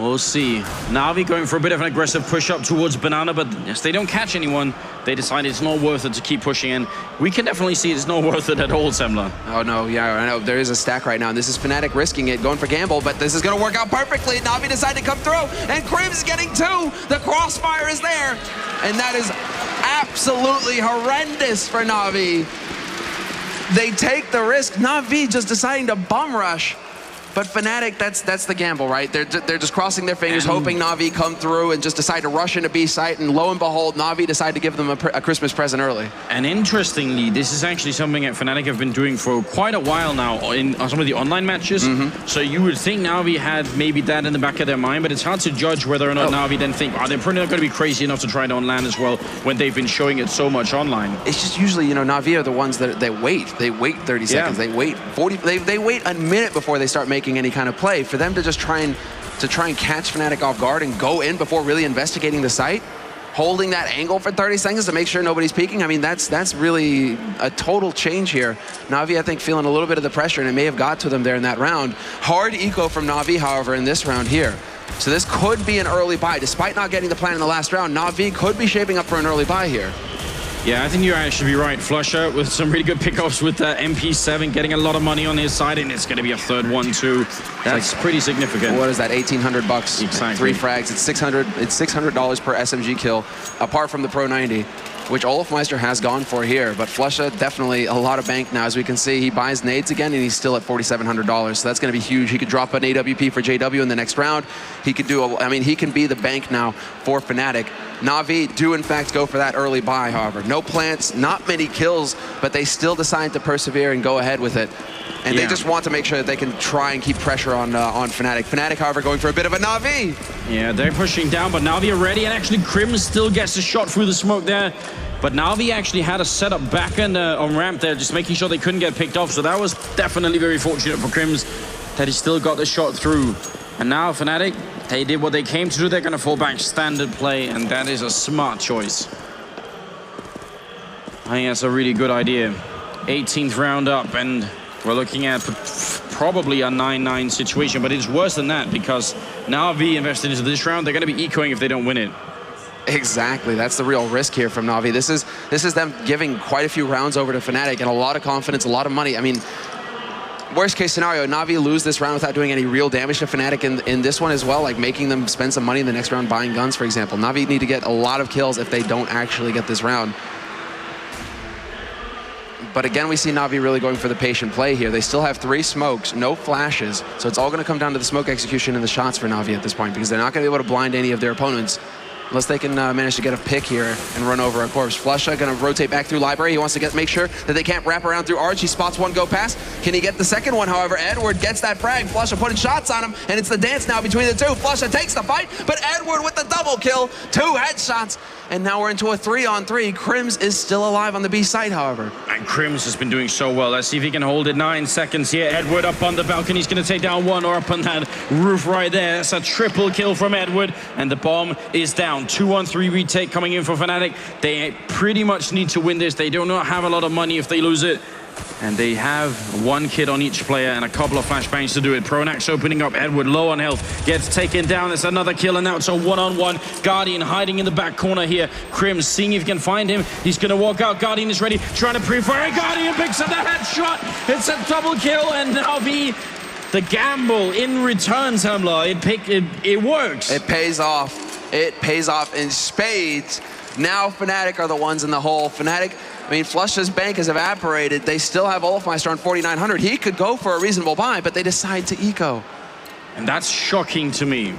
We'll see. Na'Vi going for a bit of an aggressive push up towards Banana, but yes, they don't catch anyone. They decide it's not worth it to keep pushing in. We can definitely see it's not worth it at all, Semler. Oh no, yeah, I know. There is a stack right now, and this is Fnatic risking it, going for gamble, but this is going to work out perfectly. Na'Vi decide to come through, and Crims getting 2. The crossfire is there, and that is absolutely horrendous for Na'Vi. They take the risk. Na'Vi just deciding to bum rush. But Fnatic, that's the gamble, right? They're just crossing their fingers, hoping Na'Vi come through and just decide to rush into B site, and lo and behold, Na'Vi decide to give them a Christmas present early. And interestingly, this is actually something that Fnatic have been doing for quite a while now in some of the online matches. So you would think Na'Vi had maybe that in the back of their mind, but it's hard to judge whether or not Na'Vi then think, they're probably not going to be crazy enough to try it on LAN as well when they've been showing it so much online. It's just usually, you know, Na'Vi are the ones that they wait 30 seconds, they wait 40, they wait a minute before they start making any kind of play. For them to just try and catch Fnatic off guard and go in before really investigating the site, holding that angle for 30 seconds to make sure nobody's peeking, I mean, that's really a total change here. Na'Vi, I think, feeling a little bit of the pressure, and it may have got to them there in that round. Hard eco from Na'Vi, however, in this round here. So this could be an early buy. Despite not getting the plan in the last round, Na'Vi could be shaping up for an early buy here. Yeah, I think you actually be right. Flusher with some really good pickups with MP7, getting a lot of money on his side, and it's going to be a third one too. That's pretty significant. What is that? 1,800 bucks. Exactly. 3 frags. It's $600 per SMG kill, apart from the Pro 90, which Olofmeister has gone for here. But Flusher, definitely a lot of bank now. As we can see, he buys nades again, and he's still at $4,700. So that's going to be huge. He could drop an AWP for JW in the next round. He could do, he can be the bank now for Fnatic. Na'Vi do, in fact, go for that early buy, however. No plants, not many kills, but they still decide to persevere and go ahead with it. And they just want to make sure that they can try and keep pressure on Fnatic. Fnatic, however, going for a bit of a Na'Vi. Yeah, they're pushing down, but Na'Vi are ready, and actually Crim still gets a shot through the smoke there. But Na'Vi actually had a setup back on ramp there, just making sure they couldn't get picked off. So that was definitely very fortunate for Crims that he still got the shot through. And now Fnatic, they did what they came to do. They're going to fall back standard play, and that is a smart choice. I think that's a really good idea. 18th round up, and we're looking at probably a 9-9 situation, but it's worse than that because Na'Vi invested into this round. They're going to be ecoing if they don't win it. Exactly, that's the real risk here from Na'Vi. This is them giving quite a few rounds over to Fnatic and a lot of confidence, a lot of money. I mean, worst case scenario, Na'Vi lose this round without doing any real damage to Fnatic in this one as well, like making them spend some money in the next round buying guns, for example. Na'Vi need to get a lot of kills if they don't actually get this round. But again, we see Na'Vi really going for the patient play here. They still have 3 smokes, no flashes, so it's all going to come down to the smoke execution and the shots for Na'Vi at this point, because they're not going to be able to blind any of their opponents unless they can manage to get a pick here and run over a corpse. Flusha going to rotate back through library. He wants to make sure that they can't wrap around through Arch. He spots one go past. Can he get the second one? However, Edward gets that frag. Flusha putting shots on him, and it's the dance now between the two. Flusha takes the fight, but Edward with the double kill. 2 headshots, and now we're into a 3-on-3. Crims is still alive on the B side, however. And Crims has been doing so well. Let's see if he can hold it. 9 seconds here. Edward up on the balcony. He's going to take down one, or up on that roof right there. That's a triple kill from Edward, and the bomb is down. 2-on-3 retake coming in for Fnatic. They pretty much need to win this. They do not have a lot of money if they lose it. And they have 1 kid on each player and a couple of flashbangs to do it. Pronax opening up. Edward low on health. Gets taken down. That's another kill, and now it's a 1-on-1. Guardian hiding in the back corner here. Crims seeing if he can find him. He's going to walk out. Guardian is ready. Trying to pre-fire. Guardian picks up the headshot. It's a double kill, and now the gamble in return, Tamla. It works. It pays off. It pays off in spades. Now Fnatic are the ones in the hole. Fnatic, I mean, Flusha's bank has evaporated. They still have Olofmeister on 4,900. He could go for a reasonable buy, but they decide to eco. And that's shocking to me.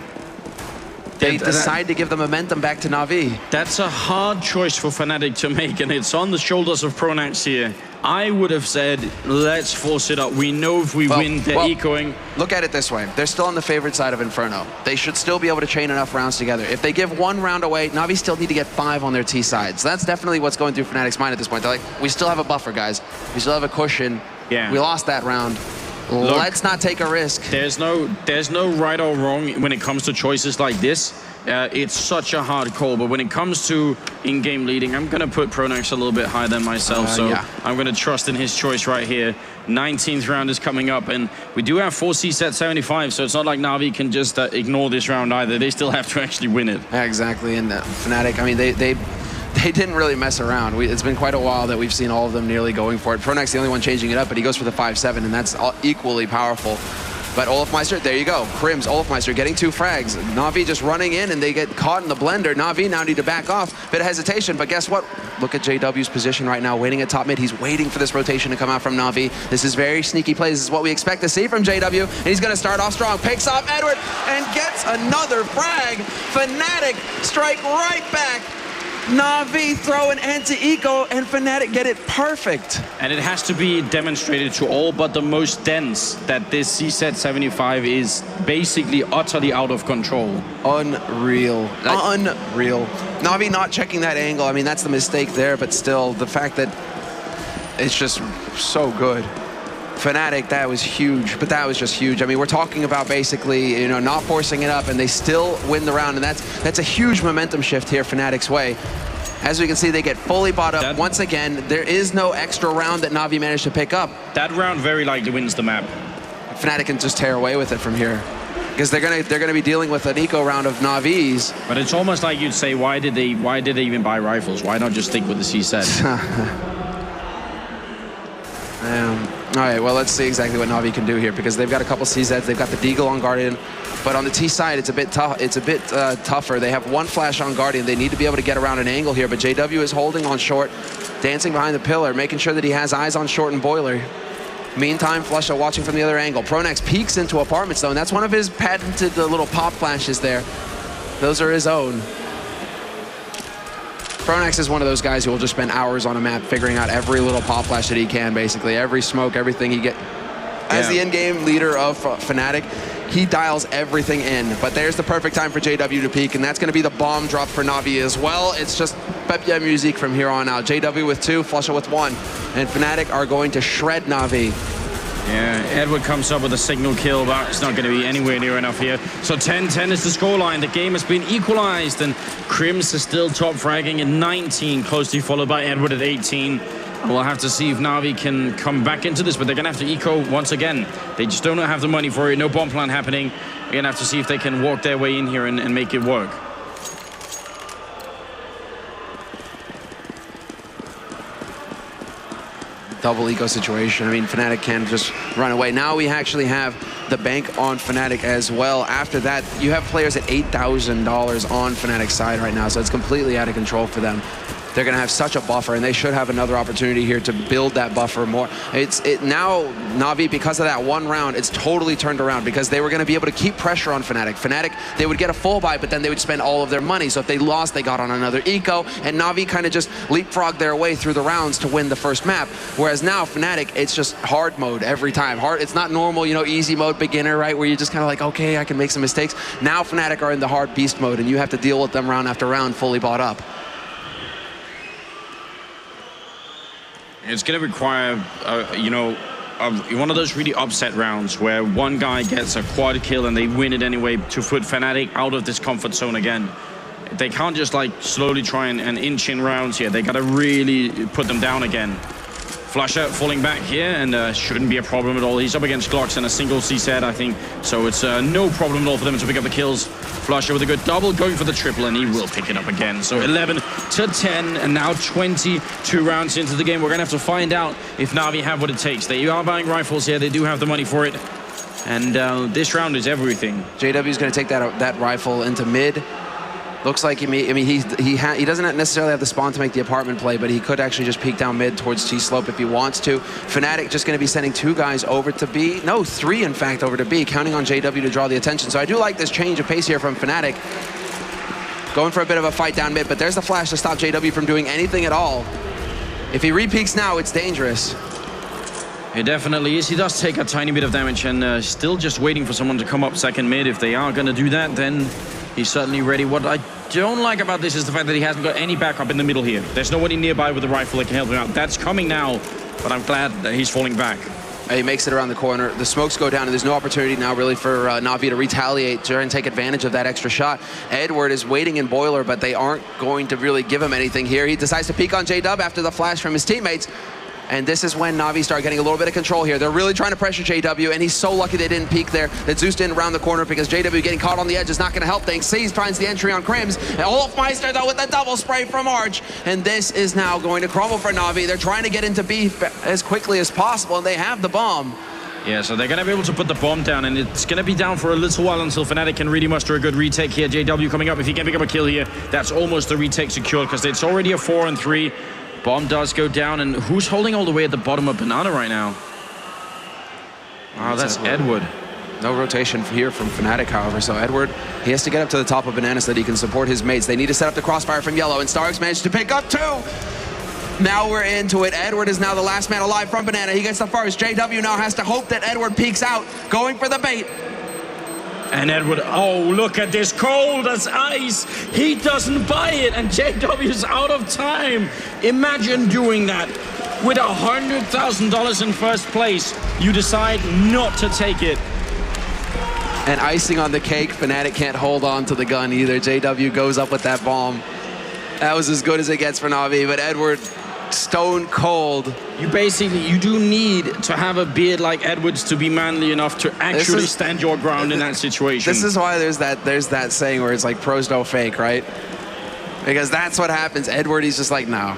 They decide to give the momentum back to Na'Vi. That's a hard choice for Fnatic to make, and it's on the shoulders of Pronax here. I would have said, let's force it up. We know if we win, they're ecoing. Look at it this way. They're still on the favored side of Inferno. They should still be able to chain enough rounds together. If they give 1 round away, Na'Vi still need to get 5 on their T sides. So that's definitely what's going through Fnatic's mind at this point. They're like, we still have a buffer, guys. We still have a cushion. Yeah. We lost that round. Look, let's not take a risk. There's no right or wrong when it comes to choices like this. It's such a hard call, but when it comes to in-game leading, I'm going to put Pronax a little bit higher than myself, I'm going to trust in his choice right here. 19th round is coming up, and we do have 4 Cs at 75, so it's not like Na'Vi can just ignore this round either. They still have to actually win it. Yeah, exactly, and Fnatic, I mean, they didn't really mess around. It's been quite a while that we've seen all of them nearly going for it. Pronax the only one changing it up, but he goes for the 5-7, and that's equally powerful. But Olafmeister, there you go. Crims, Olafmeister getting 2 frags. Na'Vi just running in and they get caught in the blender. Na'Vi now need to back off. Bit of hesitation, but guess what? Look at JW's position right now, waiting at top mid. He's waiting for this rotation to come out from Na'Vi. This is very sneaky play. This is what we expect to see from JW. And he's going to start off strong. Picks off Edward and gets another frag. Fnatic strike right back. Na'Vi throw an end to Eco, and Fnatic get it perfect. And it has to be demonstrated to all but the most dense that this CZ 75 is basically utterly out of control. Unreal. Unreal. Na'Vi not checking that angle. I mean, that's the mistake there, but still, the fact that it's just so good. Fnatic, that was huge, but that was just huge. I mean, we're talking about basically, you know, not forcing it up, and they still win the round, and that's a huge momentum shift here Fnatic's way. As we can see, they get fully bought up. Once again, there is no extra round that Na'Vi managed to pick up. That round very likely wins the map. Fnatic can just tear away with it from here, because they're gonna be dealing with an eco round of Na'Vi's. But it's almost like you'd say, why did they even buy rifles? Why not just stick with the CZ? All right, well, let's see exactly what Na'Vi can do here, because they've got a couple CZs, they've got the Deagle on Guardian, but on the T side, it's a bit tough. It's a bit tougher. They have 1 flash on Guardian. They need to be able to get around an angle here, but JW is holding on short, dancing behind the pillar, making sure that he has eyes on short and boiler. Meantime, Flusha watching from the other angle. Pronax peeks into apartments though, and that's one of his patented little pop flashes there. Those are his own. Pronax is one of those guys who will just spend hours on a map figuring out every little pop flash that he can, basically. Every smoke, everything he get. As the in-game leader of Fnatic, he dials everything in. But there's the perfect time for JW to peek, and that's going to be the bomb drop for Na'Vi as well. It's just Pepia music from here on out. JW with 2, Flusha with 1. And Fnatic are going to shred Na'Vi. Yeah, Edward comes up with a signal kill, but it's not going to be anywhere near enough here. So 10-10 is the scoreline. The game has been equalized, and Crims is still top fragging at 19, closely followed by Edward at 18. We'll have to see if Na'Vi can come back into this, but they're going to have to eco once again. They just don't have the money for it. No bomb plan happening. We're going to have to see if they can walk their way in here and make it work. Double eco situation. I mean, Fnatic can just run away. Now we actually have the bank on Fnatic as well. After that, you have players at $8,000 on Fnatic's side right now, so it's completely out of control for them. They're going to have such a buffer, and they should have another opportunity here to build that buffer more. Now, Na'Vi, because of that 1 round, it's totally turned around, because they were going to be able to keep pressure on Fnatic. Fnatic, they would get a full buy, but then they would spend all of their money. So if they lost, they got on another eco, and Na'Vi kind of just leapfrogged their way through the rounds to win the first map. Whereas now, Fnatic, it's just hard mode every time. It's not normal, you know, easy mode beginner, right, where you're just kind of like, okay, I can make some mistakes. Now Fnatic are in the hard beast mode, and you have to deal with them round after round, fully bought up. It's going to require, one of those really upset rounds where one guy gets a quad kill and they win it anyway to put Fnatic out of this comfort zone again. They can't just like slowly try and inch in rounds here. They got to really put them down again. Flusha falling back here, and shouldn't be a problem at all. He's up against Glocks and a single CZ, I think. So it's no problem at all for them to pick up the kills. Flusha with a good double, going for the triple, and he will pick it up again. So 11-10, and now 22 rounds into the game. We're going to have to find out if Na'Vi have what it takes. They are buying rifles here. They do have the money for it. And this round is everything. JW is going to take that rifle into mid. Looks like he doesn't necessarily have the spawn to make the apartment play, but he could actually just peek down mid towards T-slope if he wants to. Fnatic just going to be sending 2 guys over to B. No, 3 in fact over to B, counting on JW to draw the attention. So I do like this change of pace here from Fnatic. Going for a bit of a fight down mid, but there's the flash to stop JW from doing anything at all. If he re-peeks now, it's dangerous. It definitely is. He does take a tiny bit of damage, and still just waiting for someone to come up second mid. If they are going to do that, then he's certainly ready. What I don't like about this is the fact that he hasn't got any backup in the middle here. There's nobody nearby with a rifle that can help him out. That's coming now, but I'm glad that he's falling back. He makes it around the corner. The smokes go down, and there's no opportunity now really for Na'Vi to retaliate, try and take advantage of that extra shot. Edward is waiting in boiler, but they aren't going to really give him anything here. He decides to peek on J-Dub after the flash from his teammates. And this is when Na'Vi start getting a little bit of control here. They're really trying to pressure JW, and he's so lucky they didn't peek there, that Zeus didn't round the corner, because JW getting caught on the edge is not going to help things. Sees finds the entry on Crims. And Olafmeister, though, with the double spray from Arch. And this is now going to crumble for Na'Vi. They're trying to get into B as quickly as possible, and they have the bomb. Yeah, so they're going to be able to put the bomb down, and it's going to be down for a little while until Fnatic can really muster a good retake here. JW coming up. If he can pick up a kill here, that's almost the retake secured, because it's already a 4-on-3. Bomb does go down, and who's holding all the way at the bottom of Banana right now? Wow, that's Edward. No rotation here from Fnatic, however, so Edward, he has to get up to the top of Banana so that he can support his mates. They need to set up the crossfire from Yellow, and Starks managed to pick up 2. Now we're into it. Edward is now the last man alive from Banana. He gets the first. JW now has to hope that Edward peeks out, going for the bait. And Edward, oh, look at this, cold as ice. He doesn't buy it, and JW's out of time. Imagine doing that. With $100,000 in first place, you decide not to take it. And icing on the cake, Fnatic can't hold on to the gun either. JW goes up with that bomb. That was as good as it gets for Na'Vi, but Edward, stone cold. You do need to have a beard like Edward's to be manly enough to actually stand your ground in that situation. This is why there's that saying where it's like pros don't fake, right? Because that's what happens. Edward, he's just like, no.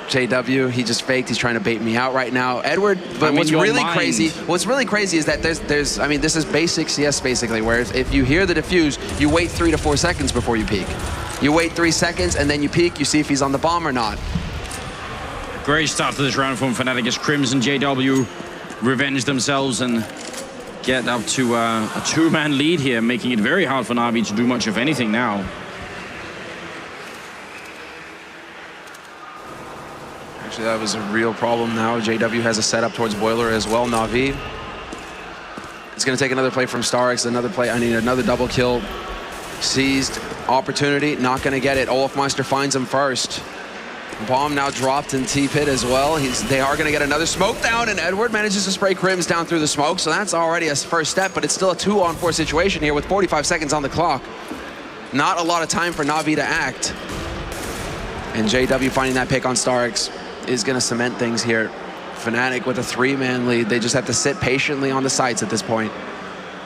JW, he just faked. He's trying to bait me out right now. Edward, but what's really crazy is that there's I mean, this is basic CS basically, where if you hear the defuse, you wait 3 to 4 seconds before you peek. You wait 3 seconds and then you peek, you see if he's on the bomb or not. Great start to this round from Fnatic as Crims and JW revenge themselves and get up to a 2-man lead here, making it very hard for Na'Vi to do much of anything now. Actually, that was a real problem now. JW has a setup towards Boiler as well. Na'Vi. It's going to take another play from Starks, another play. I need another double kill. Seized opportunity, not going to get it. Olafmeister finds him first. Bomb now dropped in T-Pit as well. They are going to get another smoke down, and Edward manages to spray Crims down through the smoke, so that's already a first step, but it's still a 2-on-4 situation here with 45 seconds on the clock. Not a lot of time for Na'Vi to act. And JW finding that pick on Starks is going to cement things here. Fnatic with a 3-man lead. They just have to sit patiently on the sites at this point.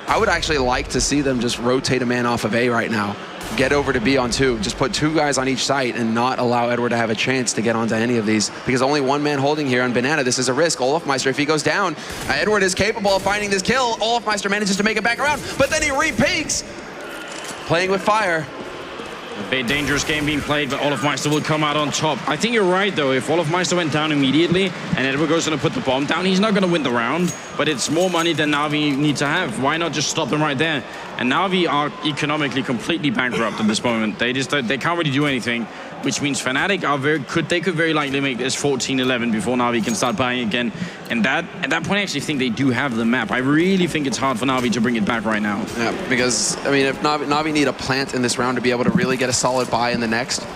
I would actually like to see them just rotate a man off of A right now. Get over to B on 2. Just put 2 guys on each site and not allow Edward to have a chance to get onto any of these. Because only 1 man holding here on Banana. This is a risk. Olafmeister, if he goes down, Edward is capable of finding this kill. Olafmeister manages to make it back around, but then he re-peaks. Playing with fire. A bit dangerous game being played, but Olafmeister will come out on top. I think you're right, though. If Olafmeister went down immediately and Edward goes going to put the bomb down, he's not going to win the round, but it's more money than Na'Vi need to have. Why not just stop them right there? And Na'Vi are economically completely bankrupt at this moment. They can't really do anything, which means Fnatic are they could very likely make this 14-11 before Na'Vi can start buying again. And at that point, I actually think they do have the map. I really think it's hard for Na'Vi to bring it back right now. Yeah, because, I mean, if Na'Vi need a plant in this round to be able to really get a solid buy in the next,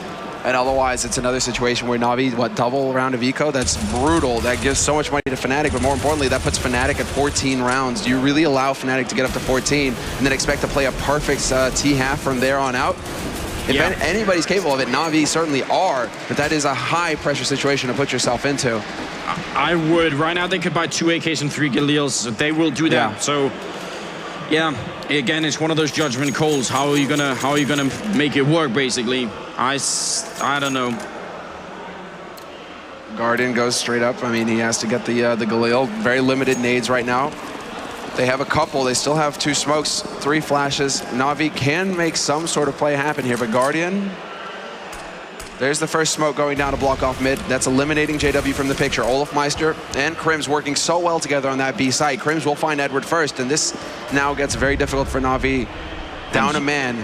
and otherwise it's another situation where Na'Vi, double round of eco? That's brutal. That gives so much money to Fnatic, but more importantly, that puts Fnatic at 14 rounds. Do you really allow Fnatic to get up to 14 and then expect to play a perfect T-half from there on out? If anybody's capable of it, Na'Vi certainly are, but that is a high-pressure situation to put yourself into. I would. Right now, they could buy 2 AKs and 3 Galils. So they will do that. Yeah. So, yeah, again, it's one of those judgment calls. How are you gonna make it work? Basically, I don't know. Guardian goes straight up. I mean, he has to get the Galil. Very limited nades right now. They have a couple. They still have 2 smokes, 3 flashes. Na'Vi can make some sort of play happen here, but Guardian, there's the first smoke going down to block off mid. That's eliminating JW from the picture. Olafmeister and Crims working so well together on that B site. Crims will find Edward first, and this now gets very difficult for Na'Vi. Down a man.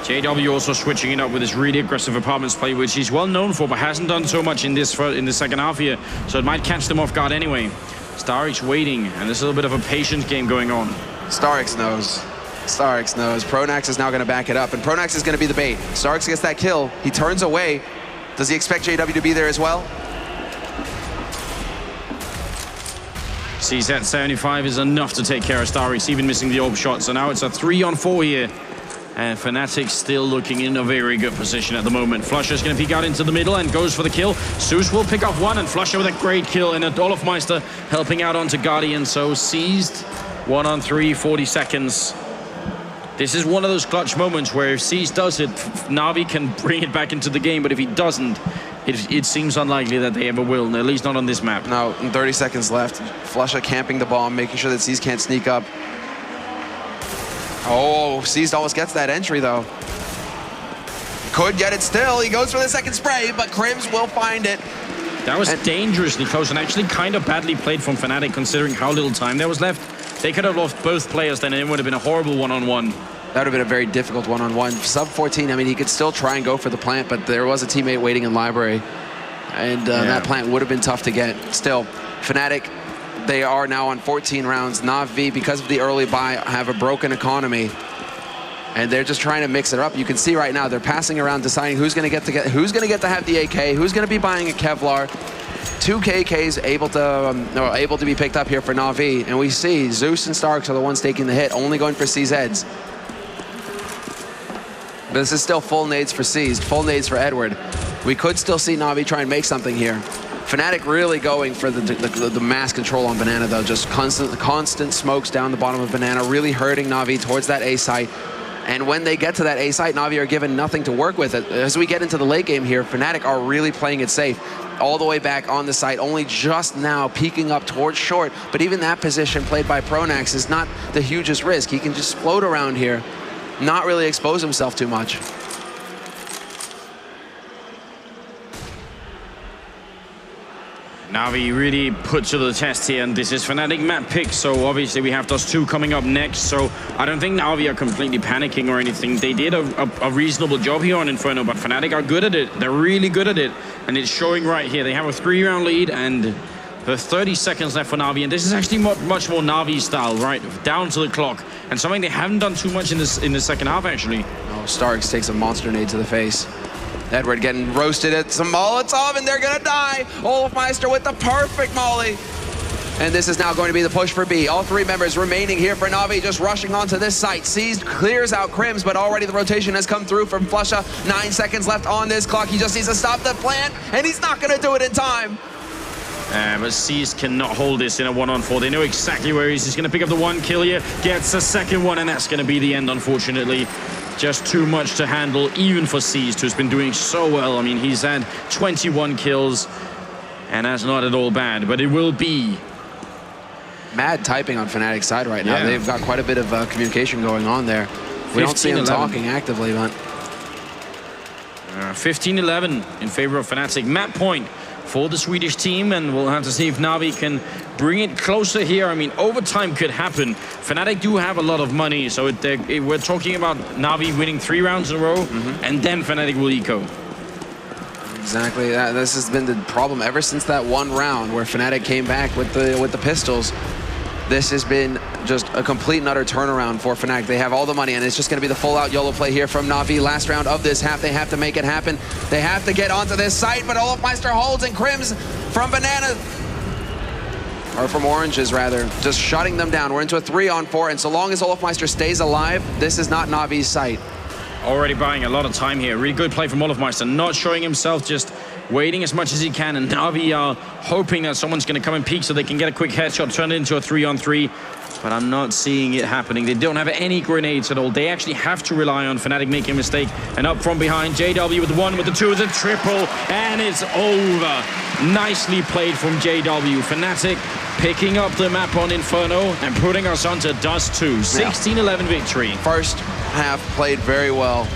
JW also switching it up with his really aggressive apartments play, which he's well known for, but hasn't done so much in the second half here, so it might catch them off guard anyway. Starix waiting, and there's a little bit of a patience game going on. Starix knows. Starix knows. Pronax is now going to back it up, and Pronax is going to be the bait. Starix gets that kill. He turns away. Does he expect JW to be there as well? CZ 75 is enough to take care of Starix, even missing the orb shot. So now it's a 3-on-4 here. And Fnatic still looking in a very good position at the moment. Flusher's going to peek out into the middle and goes for the kill. Zeus will pick off 1, and Flusher with a great kill. And Olafmeister helping out onto Guardian. So seized 1-on-3, 40 seconds. This is one of those clutch moments where if Seized does it, Na'Vi can bring it back into the game. But if he doesn't, it seems unlikely that they ever will, at least not on this map. No, and 30 seconds left. Flusha camping the bomb, making sure that Seized can't sneak up. Oh, Seized almost gets that entry, though. Could get it still. He goes for the second spray, but Crims will find it. That was dangerously close and actually kind of badly played from Fnatic, considering how little time there was left. They could have lost both players then, and it would have been a horrible one-on-one. That would have been a very difficult one-on-one. Sub 14, I mean, he could still try and go for the plant, but there was a teammate waiting in library. And that plant would have been tough to get. Still, Fnatic, they are now on 14 rounds. Na'Vi, because of the early buy, have a broken economy. And they're just trying to mix it up. You can see right now they're passing around, deciding who's going to get to have the AK, who's going to be buying a Kevlar. 2 KKs able to be picked up here for Na'Vi, and we see Zeus and Starks are the ones taking the hit, only going for CZs. But this is still full nades for Seized, full nades for Edward. We could still see Na'Vi try and make something here. Fnatic really going for the mass control on Banana, though. Just constant smokes down the bottom of Banana, really hurting Na'Vi towards that A site. And when they get to that A site, Na'Vi are given nothing to work with. As we get into the late game here, Fnatic are really playing it safe. All the way back on the site, only just now peeking up towards short. But even that position played by Pronax is not the hugest risk. He can just float around here, not really expose himself too much. Na'Vi really put to the test here, and this is Fnatic map pick, so obviously we have those 2 coming up next, so I don't think Na'Vi are completely panicking or anything. They did a reasonable job here on Inferno, but Fnatic are good at it. They're really good at it, and it's showing right here. They have a 3-round lead, and there's 30 seconds left for Na'Vi, and this is actually much more Na'Vi style, right? Down to the clock, and something they haven't done too much in the second half, actually. Oh, Starks takes a monster nade to the face. Edward getting roasted at some Molotov, and they're gonna die. Olofmeister with the perfect molly. And this is now going to be the push for B. All 3 members remaining here for Na'Vi, just rushing onto this site. Seized clears out Crims, but already the rotation has come through from Flusha. 9 seconds left on this clock. He just needs to stop the plant, and he's not gonna do it in time. But Seized cannot hold this in a 1-on-4. They know exactly where he is. He's going to pick up the 1 kill here, gets a second one, and that's going to be the end, unfortunately. Just too much to handle, even for Seized, who's been doing so well. I mean, he's had 21 kills, and that's not at all bad, but it will be. Mad typing on Fnatic's side right now. They've got quite a bit of communication going on there. We don't see them talking actively, but... 15-11 in favor of Fnatic. Map point for the Swedish team, and we'll have to see if Na'Vi can bring it closer here. I mean, overtime could happen. Fnatic do have a lot of money, so we're talking about Na'Vi winning 3 rounds in a row, and then Fnatic will eco. Exactly. This has been the problem ever since that 1 round where Fnatic came back with the pistols. This has been just a complete and utter turnaround for Fnatic. They have all the money, and it's just going to be the full-out YOLO play here from Na'Vi. Last round of this half, they have to make it happen. They have to get onto this site, but Olofmeister holds, and Crims from Banana, or from Oranges rather, just shutting them down. We're into a 3-on-4, and so long as Olofmeister stays alive, this is not Na'Vi's site. Already buying a lot of time here. Really good play from Olofmeister, not showing himself, just waiting as much as he can, and Na'Vi are hoping that someone's going to come and peek so they can get a quick headshot, turn it into a 3-on-3, but I'm not seeing it happening. They don't have any grenades at all. They actually have to rely on Fnatic making a mistake, and up from behind, JW with the 1, with the 2, with the triple, and it's over. Nicely played from JW. Fnatic picking up the map on Inferno and putting us onto Dust 2. 16-11 victory. First half played very well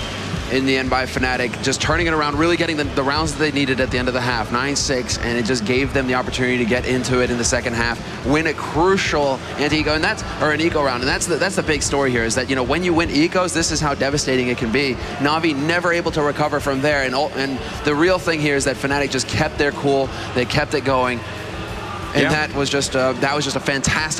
in the end by Fnatic, just turning it around, really getting the rounds that they needed at the end of the half, 9-6, and it just gave them the opportunity to get into it in the second half, win a crucial anti-eco, and an eco round, and that's the big story here, is that, you know, when you win ecos, this is how devastating it can be. Na'Vi never able to recover from there, and the real thing here is that Fnatic just kept their cool, they kept it going, and that was just a fantastic